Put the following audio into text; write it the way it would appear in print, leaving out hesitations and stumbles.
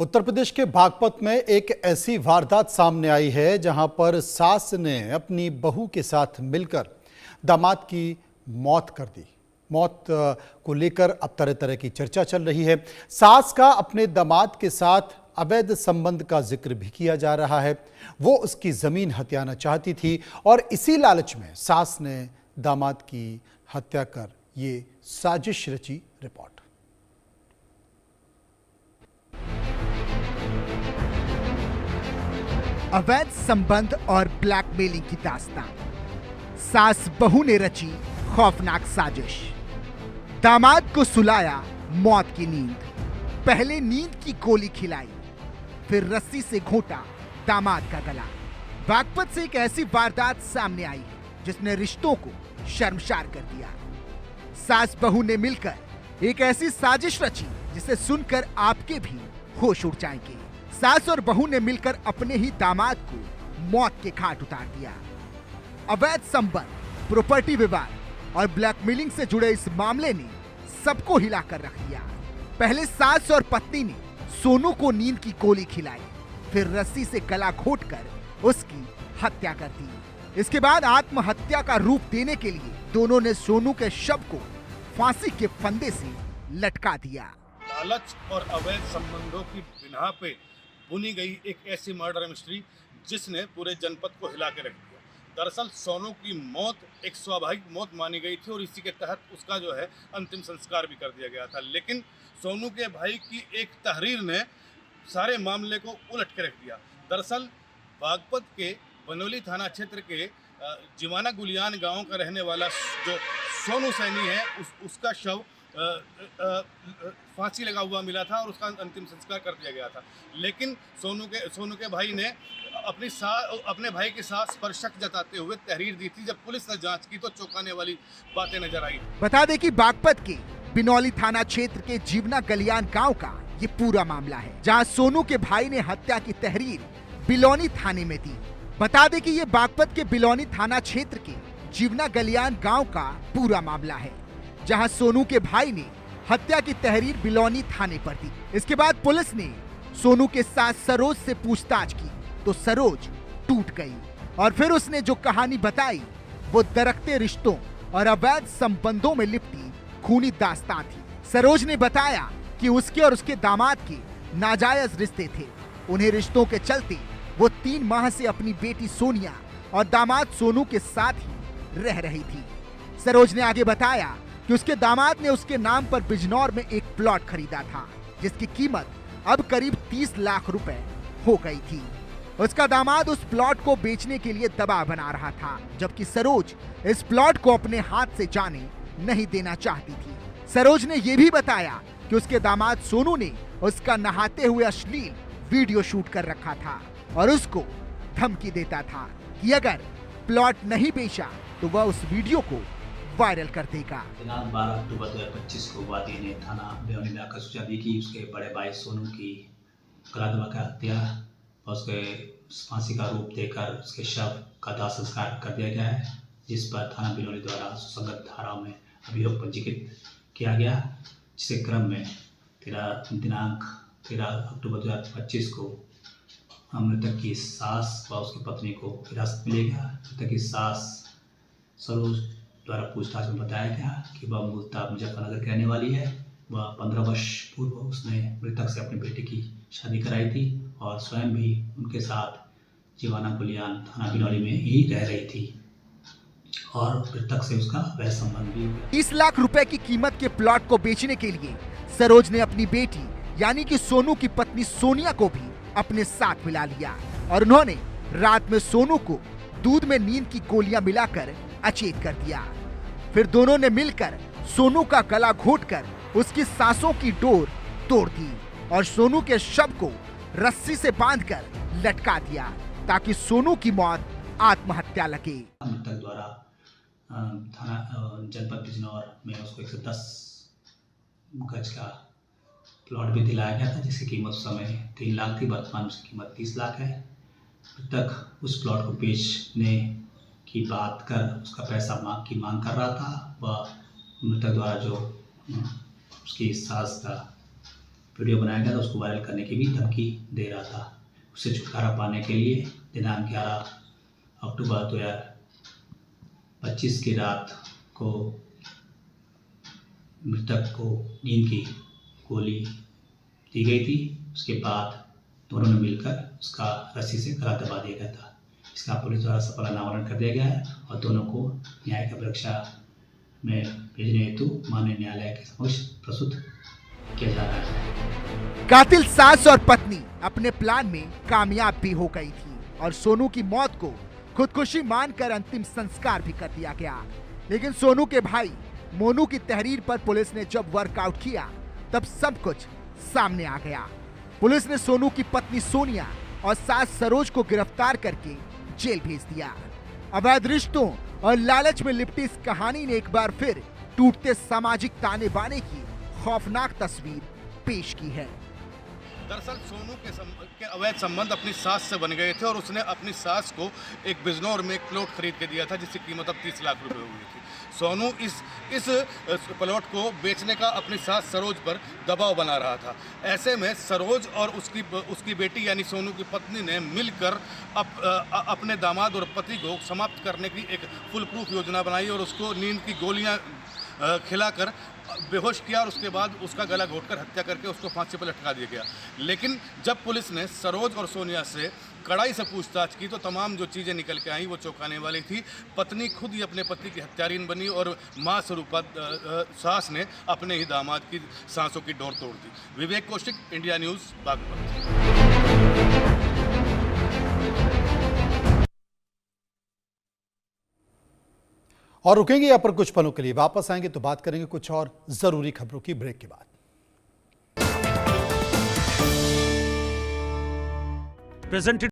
उत्तर प्रदेश के बागपत में एक ऐसी वारदात सामने आई है जहां पर सास ने अपनी बहू के साथ मिलकर दामाद की मौत कर दी। मौत को लेकर अब तरह तरह की चर्चा चल रही है। सास का अपने दामाद के साथ अवैध संबंध का जिक्र भी किया जा रहा है। वो उसकी जमीन हथियाना चाहती थी और इसी लालच में सास ने दामाद की हत्या कर ये साजिश रची। रिपोर्ट। अवैध संबंध और ब्लैकमेलिंग की दास्तान, सास बहू ने रची खौफनाक साजिश। दामाद को सुलाया मौत की नींद, पहले नींद की गोली खिलाई, फिर रस्सी से घोंटा दामाद का गला। बागपत से एक ऐसी वारदात सामने आई है जिसने रिश्तों को शर्मसार कर दिया। सास बहू ने मिलकर एक ऐसी साजिश रची जिसे सुनकर आपके भी होश उड़ जाएंगे। सास और बहू ने मिलकर अपने ही दामाद को मौत के घाट उतार दिया। अवैध संबंध, प्रॉपर्टी विवाद और ब्लैकमेलिंग से जुड़े इस मामले ने सबको हिलाकर रख दिया। पहले सास और पत्नी ने सोनू को नींद की गोली खिलाई, फिर रस्सी से गला घोंटकर उसकी हत्या कर दी। इसके बाद आत्महत्या का रूप देने के लिए दोनों ने सोनू के शव को फांसी के फंदे से लटका दिया। लालच और अवैध संबंधों की बिना पे बुनी गई एक ऐसी मर्डर मिस्ट्री जिसने पूरे जनपद को हिला के रख दिया। दरअसल सोनू की मौत एक स्वाभाविक मौत मानी गई थी और इसी के तहत उसका जो है अंतिम संस्कार भी कर दिया गया था, लेकिन सोनू के भाई की एक तहरीर ने सारे मामले को उलट के रख दिया। दरअसल बागपत के बनोली थाना क्षेत्र के जिवाना गुलियान गांव का रहने वाला जो सोनू सैनी है उसका शव फांसी लगा हुआ मिला था और उसका अंतिम संस्कार कर दिया गया था, लेकिन सोनू के भाई ने अपने भाई के साथ पर शक जताते हुए तहरीर दी थी। जब पुलिस ने जांच की तो चौंकाने वाली बातें नजर आई। बता दें कि बागपत के बिनौली थाना क्षेत्र के जीवना गलियान गांव का ये पूरा मामला है, जहां सोनू के भाई ने हत्या की तहरीर बिलौनी थाने में दी। बता दें कि ये बागपत के बिलौनी थाना क्षेत्र के जीवना गलियान गांव का पूरा मामला है, जहां सोनू के भाई ने हत्या की तहरीर बिलौनी थाने पर दी। इसके बाद पुलिस ने सोनू के साथ सरोज से पूछताछ की तो सरोज टूट गई और फिर उसने जो कहानी बताई वो दरकते रिश्तों और अवैध संबंधों में लिपटी खूनी दास्तान थी। सरोज ने बताया कि उसके और उसके दामाद के नाजायज रिश्ते थे। उन्हें रिश्तों के चलते वो 3 माह से अपनी बेटी सोनिया और दामाद सोनू के साथ ही रह रही थी। सरोज ने आगे बताया कि उसके दामाद ने उसके नाम पर बिजनौर में एक प्लॉट खरीदा था, जिसकी कीमत अब करीब 30 लाख रुपए हो गई थी। उसका दामाद उस प्लॉट को बेचने के लिए दबाव बना रहा था, जबकि सरोज इस प्लॉट को अपने हाथ से जाने नहीं देना चाहती थी। सरोज ने यह भी बताया कि उसके दामाद सोनू ने उसका नहाते हुए अश्लील वीडियो शूट कर रखा था और उसको धमकी देता था कि अगर प्लॉट नहीं बेचा तो वह उस वीडियो को वायरल कर देगा। दिनांक 12 अक्टूबर 2025 को वादी ने थाना बेवनी में आकर सूचना दी कि उसके बड़े भाई सोनू की गला दबाकर हत्या और उसके फांसी का रूप देकर उसके शव का दाह संस्कार कर दिया गया है, जिस पर थाना बिलौनी द्वारा सुसंगत धाराओं में अभियोग पंजीकृत किया गया, जिसके क्रम में दिनांक 13 अक्टूबर 2025 को मृतक की सास व उसकी पत्नी को हिरासत में लिया गया। मृतक की सास सरोज द्वारा पूछताछ में बताया गया कि वह मूलतः मुजफ्फरनगर की रहने वाली है। वह 15 वर्ष पूर्व उसने मृतक से अपनी बेटी की शादी कराई थी और स्वयं भी उनके साथ जीवाना गुलियान थाना बिनौली में ही रह रही थी और मृतक से उसका वह संबंध भी हो गया। 30 लाख रुपए की कीमत के प्लॉट को बेचने के लिए सरोज ने अपनी बेटी यानी कि सोनू की पत्नी सोनिया को भी अपने साथ मिला लिया और उन्होंने रात में सोनू को दूध में नींद की गोलियां मिलाकर अचेत कर दिया। फिर दोनों ने मिलकर सोनू का गला घोंटकर उसकी सांसों की डोर तोड़ दी और सोनू के शव को रस्सी से बांधकर लटका दिया ताकि सोनू की मौत आत्महत्या लगे। मृतक द्वारा थाना जनपद बिजनौर में उसको 110 गज का प्लॉट भी दिलाया गया था, जिसकी कीमत उस समय 3 लाख थी। वर्तमान उसकी कीमत 30 लाख है। मृतक उस प्लॉट को बेचने की बात कर उसका पैसा की मांग कर रहा था। वह मृतक द्वारा जो उसकी सास का वीडियो बनाया गया था, उसको वायरल करने की भी धमकी दे रहा था। उससे छुटकारा पाने के लिए दिनांक 11 अक्टूबर 2025 की रात को मृतक को नींद की गोली दी गई थी। उसके बाद दोनों ने मिलकर उसका रस्सी से गला दबा दिया गया था। इसका पुलिस द्वारा सफल अनावरण कर दिया गया है और दोनों को न्यायिक परीक्षा में भेजने हेतु माननीय न्यायालय के समक्ष प्रस्तुत किया जा रहा है। कातिल सास और पत्नी अपने प्लान में कामयाब भी हो गई थी और सोनू की मौत को खुदकुशी मानकर अंतिम संस्कार भी कर दिया गया। लेकिन सोनू के भाई मोनू की तहरीर पर पुलिस ने जब वर्कआउट किया तब सब कुछ सामने आ गया। पुलिस ने सोनू की पत्नी सोनिया और सास सरोज को गिरफ्तार करके जेल भेज दिया। अवैध रिश्तों और लालच में लिपटी इस कहानी ने एक बार फिर टूटते सामाजिक ताने बाने की खौफनाक तस्वीर पेश की है। दरअसल सोनू के अवैध संबंध अपनी सास से बन गए थे और उसने अपनी सास को एक बिजनौर में एक प्लॉट खरीद के दिया था जिसकी कीमत अब 30 लाख रुपए हुई थी। सोनू इस प्लॉट को बेचने का अपनी सास सरोज पर दबाव बना रहा था। ऐसे में सरोज और उसकी बेटी यानी सोनू की पत्नी ने मिलकर अपने दामाद और पति को समाप्त करने की एक फुल प्रूफ योजना बनाई और उसको नींद की गोलियां खिलाकर बेहोश किया और उसके बाद उसका गला घोटकर हत्या करके उसको फांसी पर लटका दिया गया। लेकिन जब पुलिस ने सरोज और सोनिया से कड़ाई से पूछताछ की तो तमाम जो चीज़ें निकल के आई वो चौंकाने वाली थी। पत्नी खुद ही अपने पति की हत्यारीन बनी और मां स्वरूपा सास ने अपने ही दामाद की सांसों की डोर तोड़ दी। विवेक कौशिक, इंडिया न्यूज़, बागपत। और रुकेंगे यहाँ पर कुछ पलों के लिए, वापस आएंगे तो बात करेंगे कुछ और जरूरी खबरों की ब्रेक के बाद। प्रेजेंटेड